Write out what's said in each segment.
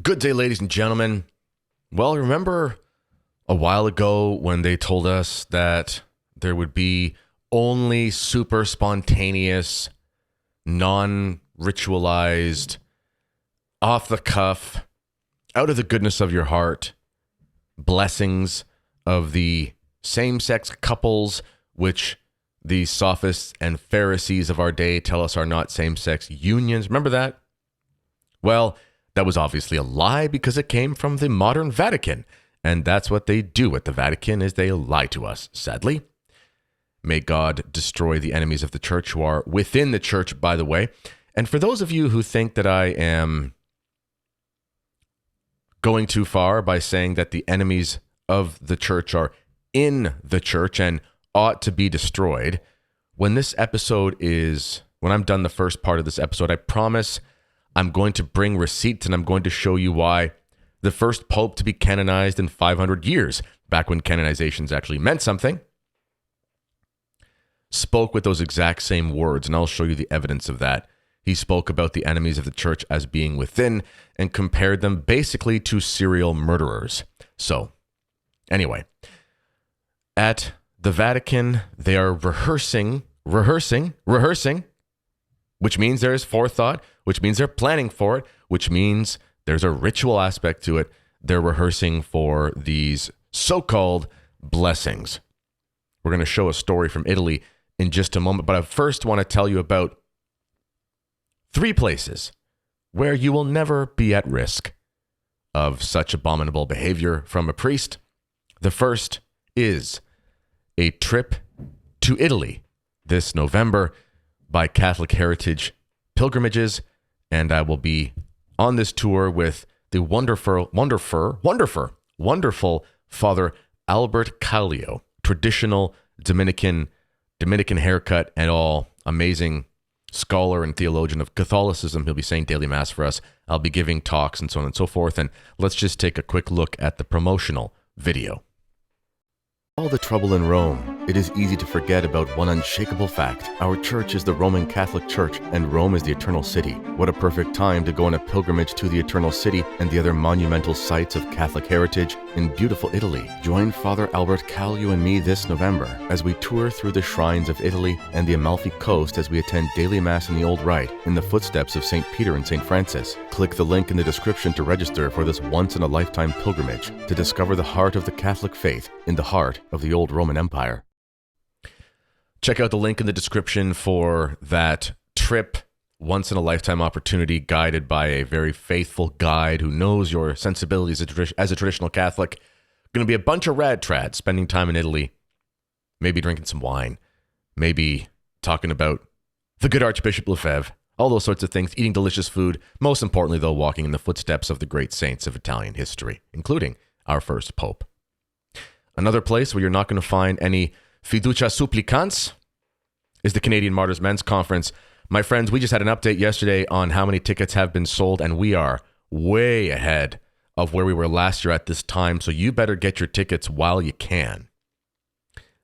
Good day, ladies and gentlemen. Well, remember a while ago when they told us that there would be only super spontaneous, non-ritualized, off-the-cuff, out of the goodness of your heart, blessings of the same-sex couples, which the sophists and Pharisees of our day tell us are not same-sex unions. Remember that? Well, that was obviously a lie because it came from the modern Vatican. And that's what they do at the Vatican, is they lie to us, sadly. May God destroy the enemies of the church who are within the church, by the way. And for those of you who think that I am going too far by saying that the enemies of the church are in the church and ought to be destroyed, when I'm done the first part of this episode, I promise I'm going to bring receipts and I'm going to show you why the first pope to be canonized in 500 years, back when canonizations actually meant something, spoke with those exact same words, and I'll show you the evidence of that. He spoke about the enemies of the church as being within and compared them basically to serial murderers. So, anyway, at the Vatican, they are rehearsing, which means there is forethought, which means they're planning for it, which means there's a ritual aspect to it. They're rehearsing for these so-called blessings. We're going to show a story from Italy in just a moment, but I first want to tell you about 3 places where you will never be at risk of such abominable behavior from a priest. The first is a trip to Italy this November by Catholic Heritage Pilgrimages, and I will be on this tour with the wonderful Father Albert Callio, traditional Dominican haircut and all, amazing scholar and theologian of Catholicism. He'll be saying daily mass for us. I'll be giving talks and so on and so forth. And let's just take a quick look at the promotional video. All the trouble in Rome, it is easy to forget about one unshakable fact. Our church is the Roman Catholic Church, and Rome is the Eternal City. What a perfect time to go on a pilgrimage to the Eternal City and the other monumental sites of Catholic heritage in beautiful Italy. Join Father Albert Callio and me this November as we tour through the shrines of Italy and the Amalfi Coast as we attend daily mass in the Old Rite in the footsteps of St. Peter and St. Francis. Click the link in the description to register for this once-in-a-lifetime pilgrimage to discover the heart of the Catholic faith in the heart of the old Roman Empire. Check out the link in the description for that trip, once-in-a-lifetime opportunity guided by a very faithful guide who knows your sensibilities as a traditional Catholic. Going to be a bunch of rad trads spending time in Italy, maybe drinking some wine, maybe talking about the good Archbishop Lefebvre, all those sorts of things, eating delicious food, most importantly, though, walking in the footsteps of the great saints of Italian history, including our first pope. Another place where you're not going to find any fiducia supplicans is the Canadian Martyrs Men's Conference. My friends, we just had an update yesterday on how many tickets have been sold, and we are way ahead of where we were last year at this time, so you better get your tickets while you can.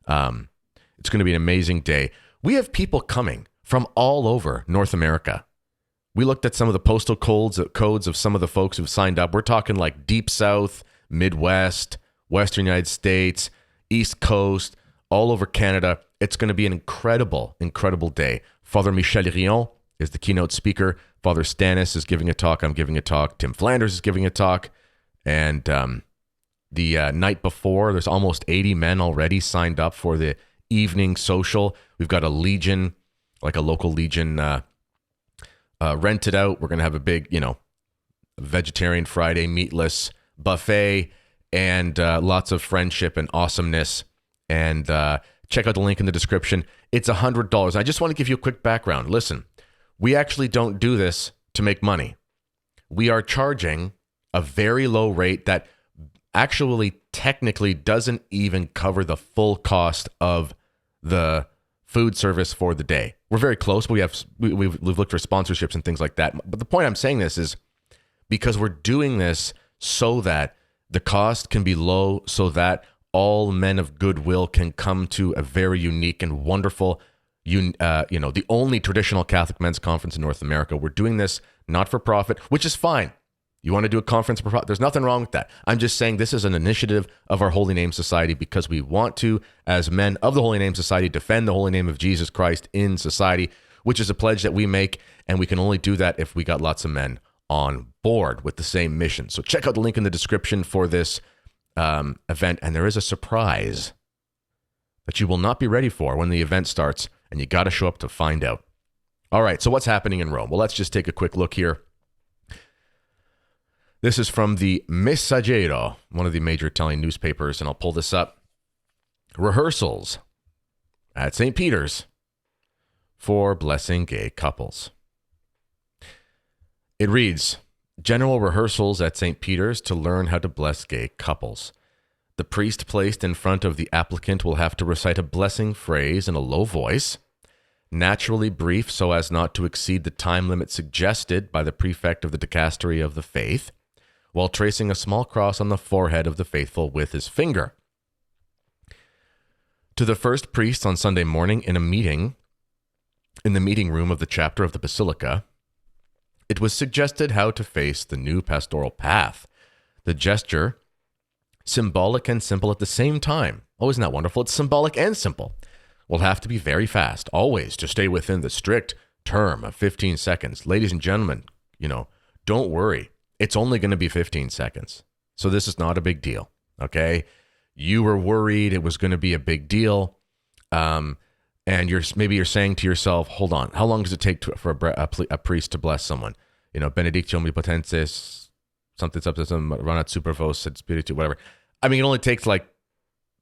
It's going to be an amazing day. We have people coming from all over North America. We looked at some of the postal codes of some of the folks who've signed up. We're talking like Deep South, Midwest, Western United States, East Coast, all over Canada. It's going to be an incredible, incredible day. Father Michel Rion is the keynote speaker. Father Stanis is giving a talk. I'm giving a talk. Tim Flanders is giving a talk. And the night before, there's almost 80 men already signed up for the evening social. We've got a Legion, like a local Legion rented out. We're going to have a big, vegetarian Friday, meatless buffet, and lots of friendship and awesomeness. And check out the link in the description. It's $100. I just want to give you a quick background. Listen, we actually don't do this to make money. We are charging a very low rate that actually technically doesn't even cover the full cost of the food service for the day. We're very close. We've looked for sponsorships and things like that. But the point I'm saying this is because we're doing this so that the cost can be low, so that all men of goodwill can come to a very unique and wonderful, the only traditional Catholic men's conference in North America. We're doing this not for profit, which is fine. You want to do a conference? There's nothing wrong with that. I'm just saying this is an initiative of our Holy Name Society because we want to, as men of the Holy Name Society, defend the holy name of Jesus Christ in society, which is a pledge that we make, and we can only do that if we got lots of men on board with the same mission. So check out the link in the description for this event, and there is a surprise that you will not be ready for when the event starts, and you got to show up to find out. All right, so what's happening in Rome? Well, let's just take a quick look here. This is from the Messaggero, one of the major Italian newspapers, and I'll pull this up. Rehearsals at St. Peter's for blessing gay couples. It reads, general rehearsals at St. Peter's to learn how to bless gay couples. The priest placed in front of the applicant will have to recite a blessing phrase in a low voice, naturally brief so as not to exceed the time limit suggested by the prefect of the dicastery of the faith, while tracing a small cross on the forehead of the faithful with his finger. To the first priest on Sunday morning in the meeting room of the chapter of the Basilica, it was suggested how to face the new pastoral path. The gesture, symbolic and simple at the same time. Oh, isn't that wonderful? It's symbolic and simple. Will have to be very fast, always to stay within the strict term of 15 seconds. Ladies and gentlemen, don't worry. It's only going to be 15 seconds. So this is not a big deal, okay? You were worried it was going to be a big deal. And you're saying to yourself, hold on, how long does it take for a priest to bless someone? Benedictio omnipotentis, something, ranat super vos, et spiritu, whatever. I mean, it only takes like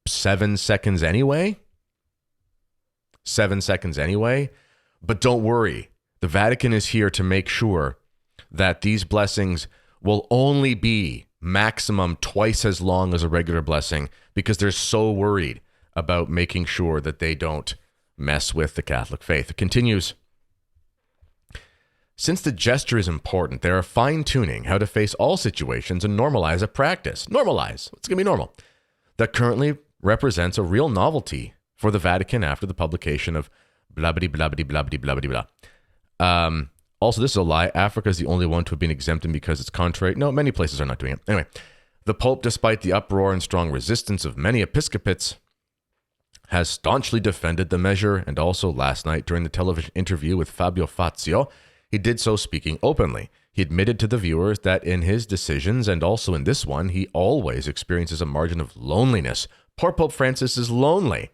7 seconds anyway. 7 seconds anyway. But don't worry. The Vatican is here to make sure that these blessings will only be maximum twice as long as a regular blessing because they're so worried about making sure that they don't mess with the Catholic faith. It continues. Since the gesture is important, they are fine-tuning how to face all situations and normalize a practice. Normalize. It's going to be normal. That currently represents a real novelty for the Vatican after the publication of blah, blah, blah, blah, blah, blah, blah, blah. Also, this is a lie. Africa is the only one to have been exempted because it's contrary. No, many places are not doing it. Anyway, the Pope, despite the uproar and strong resistance of many episcopates, has staunchly defended the measure, and also last night during the television interview with Fabio Fazio, he did so speaking openly. He admitted to the viewers that in his decisions, and also in this one, he always experiences a margin of loneliness. Poor Pope Francis is lonely.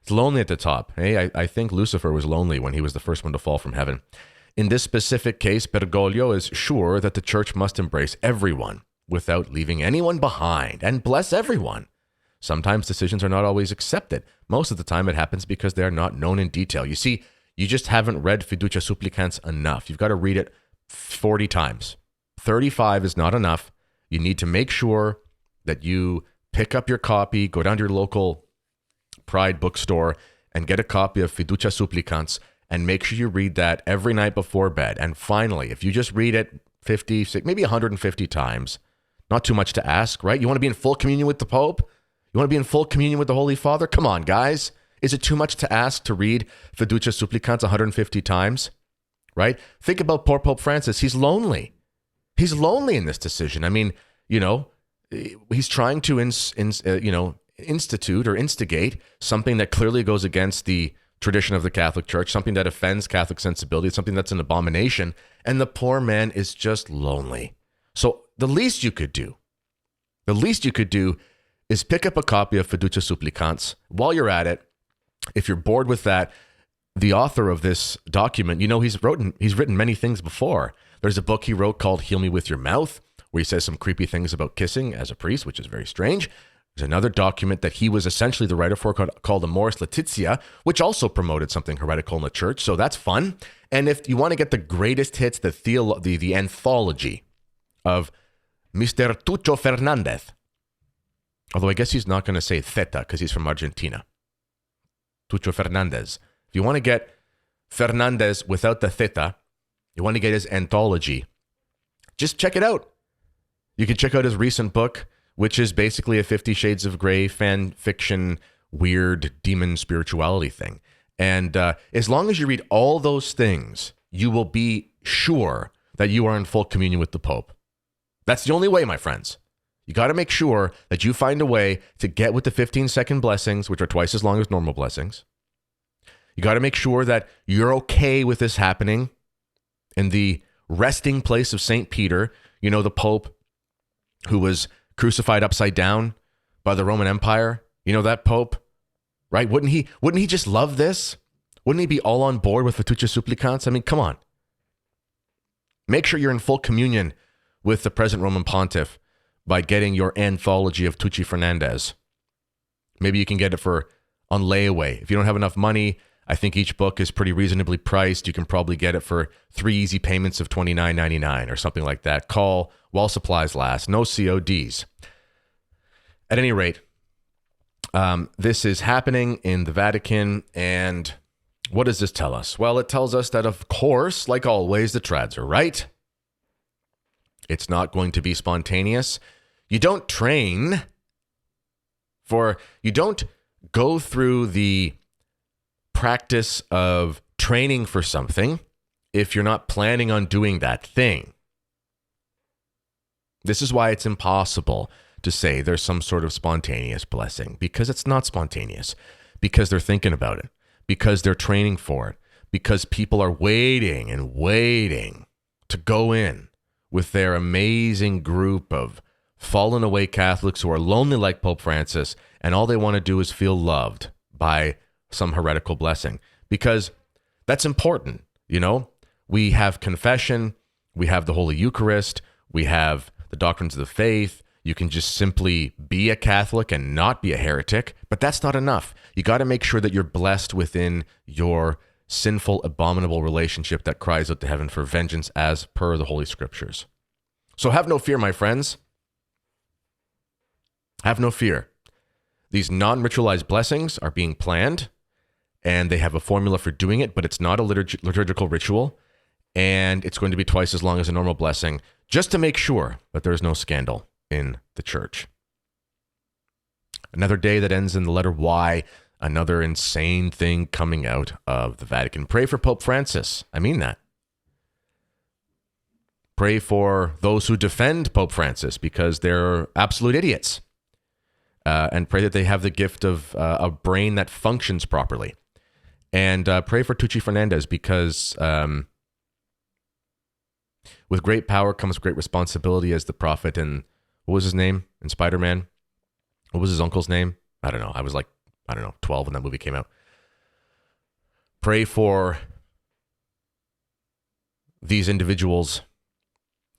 It's lonely at the top. Hey, I think Lucifer was lonely when he was the first one to fall from heaven. In this specific case, Bergoglio is sure that the church must embrace everyone without leaving anyone behind and bless everyone. Sometimes decisions are not always accepted. Most of the time it happens because they are not known in detail. You see, you just haven't read Fiducia Supplicans enough. You've got to read it 40 times. 35 is not enough. You need to make sure that you pick up your copy, go down to your local Pride bookstore and get a copy of Fiducia Supplicans and make sure you read that every night before bed. And finally, if you just read it 50, maybe 150 times, not too much to ask, right? You want to be in full communion with the Pope? You want to be in full communion with the Holy Father? Come on, guys. Is it too much to ask to read Fiducia Supplicans 150 times? Right? Think about poor Pope Francis. He's lonely. He's lonely in this decision. I mean, he's trying to institute or instigate something that clearly goes against the tradition of the Catholic Church, something that offends Catholic sensibility, something that's an abomination, and the poor man is just lonely. So the least you could do is pick up a copy of Fiducia Supplicans. While you're at it, if you're bored with that, the author of this document, he's written many things before. There's a book he wrote called Heal Me With Your Mouth, where he says some creepy things about kissing as a priest, which is very strange. There's another document that he was essentially the writer for called Amoris Laetitia, which also promoted something heretical in the church. So that's fun. And if you want to get the greatest hits, the anthology of Mr. Tuccio Fernandez, although I guess he's not going to say Theta because he's from Argentina. Tuccio Fernandez. If you want to get Fernandez without the Theta, you want to get his anthology, just check it out. You can check out his recent book, which is basically a 50 Shades of Grey fan fiction, weird demon spirituality thing. And as long as you read all those things, you will be sure that you are in full communion with the Pope. That's the only way, my friends. You got to make sure that you find a way to get with the 15-second blessings, which are twice as long as normal blessings. You got to make sure that you're okay with this happening in the resting place of St. Peter, the Pope who was crucified upside down by the Roman Empire. That Pope, right? Wouldn't he just love this? Wouldn't he be all on board with Vituccia Supplicans? I mean, come on. Make sure you're in full communion with the present Roman Pontiff by getting your anthology of Tucci Fernandez. Maybe you can get it on layaway. If you don't have enough money, I think each book is pretty reasonably priced. You can probably get it for 3 easy payments of $29.99 or something like that. Call while supplies last. No CODs. At any rate, this is happening in the Vatican, and what does this tell us? Well, it tells us that, of course, like always, the trads are right. It's not going to be spontaneous. You don't go through the practice of training for something if you're not planning on doing that thing. This is why it's impossible to say there's some sort of spontaneous blessing, because it's not spontaneous, because they're thinking about it, because they're training for it, because people are waiting and waiting to go in with their amazing group of fallen away Catholics who are lonely like Pope Francis, and all they want to do is feel loved by some heretical blessing, because that's important. We have confession, we have the Holy Eucharist, we have the doctrines of the faith. You can just simply be a Catholic and not be a heretic, but that's not enough. You got to make sure that you're blessed within your sinful, abominable relationship that cries out to heaven for vengeance as per the Holy Scriptures. So have no fear, my friends. Have no fear. These non-ritualized blessings are being planned, and they have a formula for doing it, but it's not a liturgical ritual, and it's going to be twice as long as a normal blessing, just to make sure that there's no scandal in the church. Another day that ends in the letter Y, another insane thing coming out of the Vatican. Pray for Pope Francis. I mean that. Pray for those who defend Pope Francis, because they're absolute idiots. And pray that they have the gift of a brain that functions properly. And pray for Tucci Fernandez, because with great power comes great responsibility, as the prophet. And what was his name in Spider-Man? What was his uncle's name? I don't know. I was 12 when that movie came out. Pray for these individuals,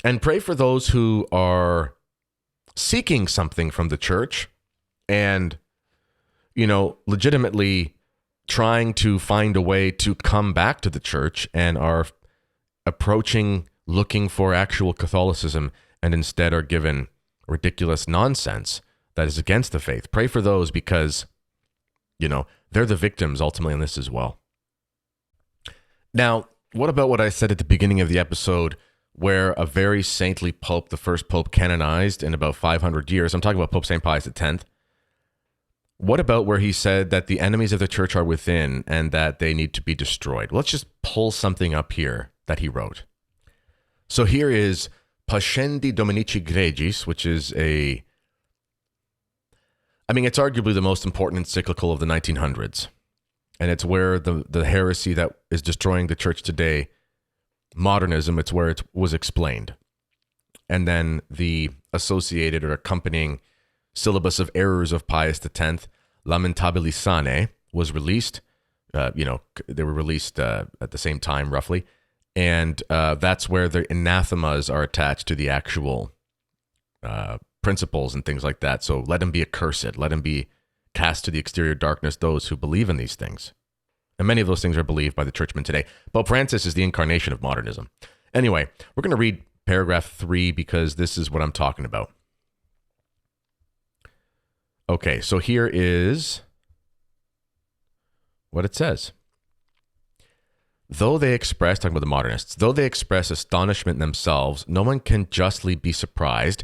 and pray for those who are seeking something from the church and, legitimately trying to find a way to come back to the church and are approaching looking for actual Catholicism and instead are given ridiculous nonsense that is against the faith. Pray for those, because, they're the victims ultimately in this as well. Now, what about what I said at the beginning of the episode, where a very saintly pope, the first pope canonized in about 500 years, I'm talking about Pope St. Pius X. What about where he said that the enemies of the church are within and that they need to be destroyed? Let's just pull something up here that he wrote. So here is Pascendi Dominici Gregis, which is it's arguably the most important encyclical of the 1900s. And it's where the heresy that is destroying the church today, Modernism, it's where it was explained. And then the associated or accompanying syllabus of errors of Pius X, Lamentabili Sane, was released. They were released at the same time, roughly. And that's where the anathemas are attached to the actual principles and things like that. So let him be accursed. Let him be cast to the exterior darkness, those who believe in these things. And many of those things are believed by the churchmen today. Pope Francis is the incarnation of modernism. Anyway, we're going to read paragraph 3 because this is what I'm talking about. Okay, so here is what it says. Talking about the modernists, though they express astonishment themselves, no one can justly be surprised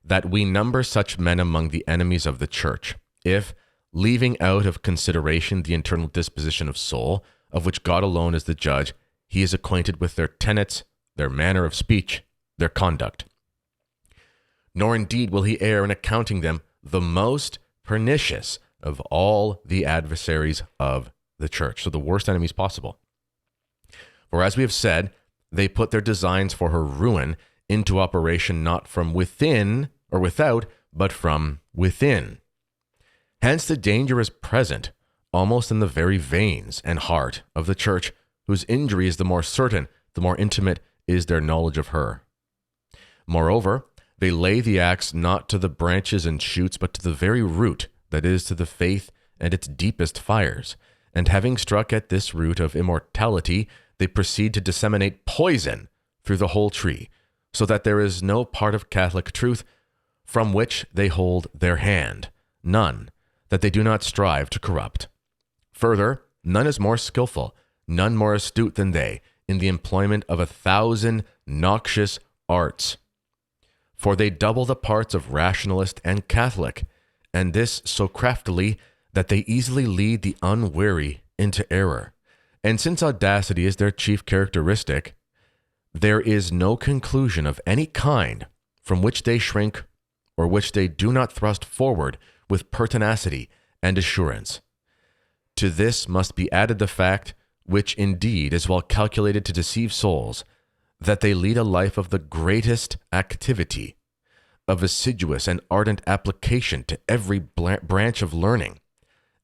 that we number such men among the enemies of the church, if, leaving out of consideration the internal disposition of soul, of which God alone is the judge, he is acquainted with their tenets, their manner of speech, their conduct. nor indeed will he err in accounting them the most pernicious of all the adversaries of the church. So the worst enemies possible. For as we have said, they put their designs for her ruin into operation not from within or without, but from within. Hence the danger is present almost in the very veins and heart of the church, whose injury is the more certain, the more intimate is their knowledge of her. Moreover, they lay the axe not to the branches and shoots, but to the very root, that is, to the faith and its deepest fires. And having struck at this root of immortality, they proceed to disseminate poison through the whole tree, so that there is no part of Catholic truth from which they hold their hand, none that they do not strive to corrupt. Further, none is more skillful, none more astute than they, in the employment of 1,000 noxious arts. For they double the parts of rationalist and Catholic, and this so craftily that they easily lead the unwary into error. And since audacity is their chief characteristic, there is no conclusion of any kind from which they shrink or which they do not thrust forward with pertinacity and assurance. To this must be added the fact, which indeed is well calculated to deceive souls, that they lead a life of the greatest activity, of assiduous and ardent application to every branch of learning,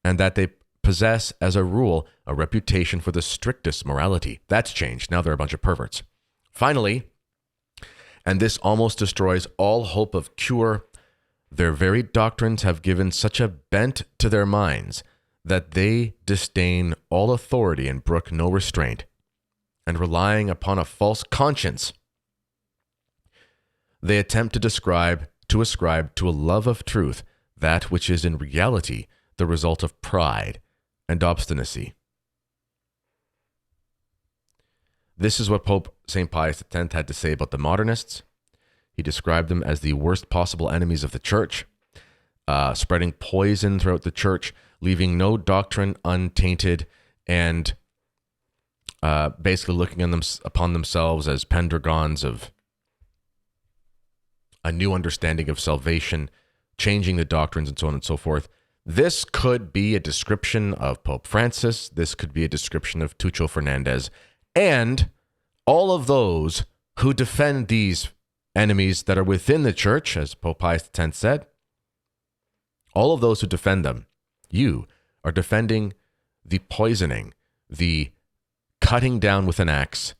and that they possess, as a rule, a reputation for the strictest morality. That's changed. Now they're a bunch of perverts. Finally, and this almost destroys all hope of cure, their very doctrines have given such a bent to their minds that they disdain all authority and brook no restraint, and relying upon a false conscience, they attempt to ascribe to a love of truth that which is in reality the result of pride and obstinacy. This is what Pope St. Pius X had to say about the modernists. He described them as the worst possible enemies of the church, spreading poison throughout the church, leaving no doctrine untainted, and basically looking upon themselves as pendragons of a new understanding of salvation, changing the doctrines and so on and so forth. This could be a description of Pope Francis. This could be a description of Tucho Fernandez, and all of those who defend these enemies that are within the church, as Pope Pius X said. All of those who defend them, you are defending the poisoning, the cutting down with an axe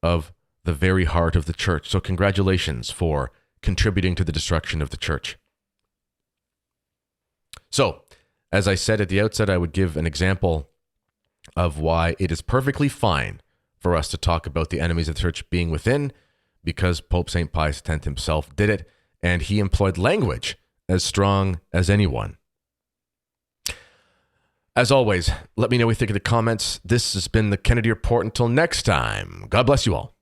of the very heart of the church. So congratulations for contributing to the destruction of the church. So, as I said at the outset, I would give an example of why it is perfectly fine for us to talk about the enemies of the church being within, because Pope St. Pius X himself did it, and he employed language as strong as anyone. As always, let me know what you think in the comments. This has been the Kennedy Report. Until next time, God bless you all.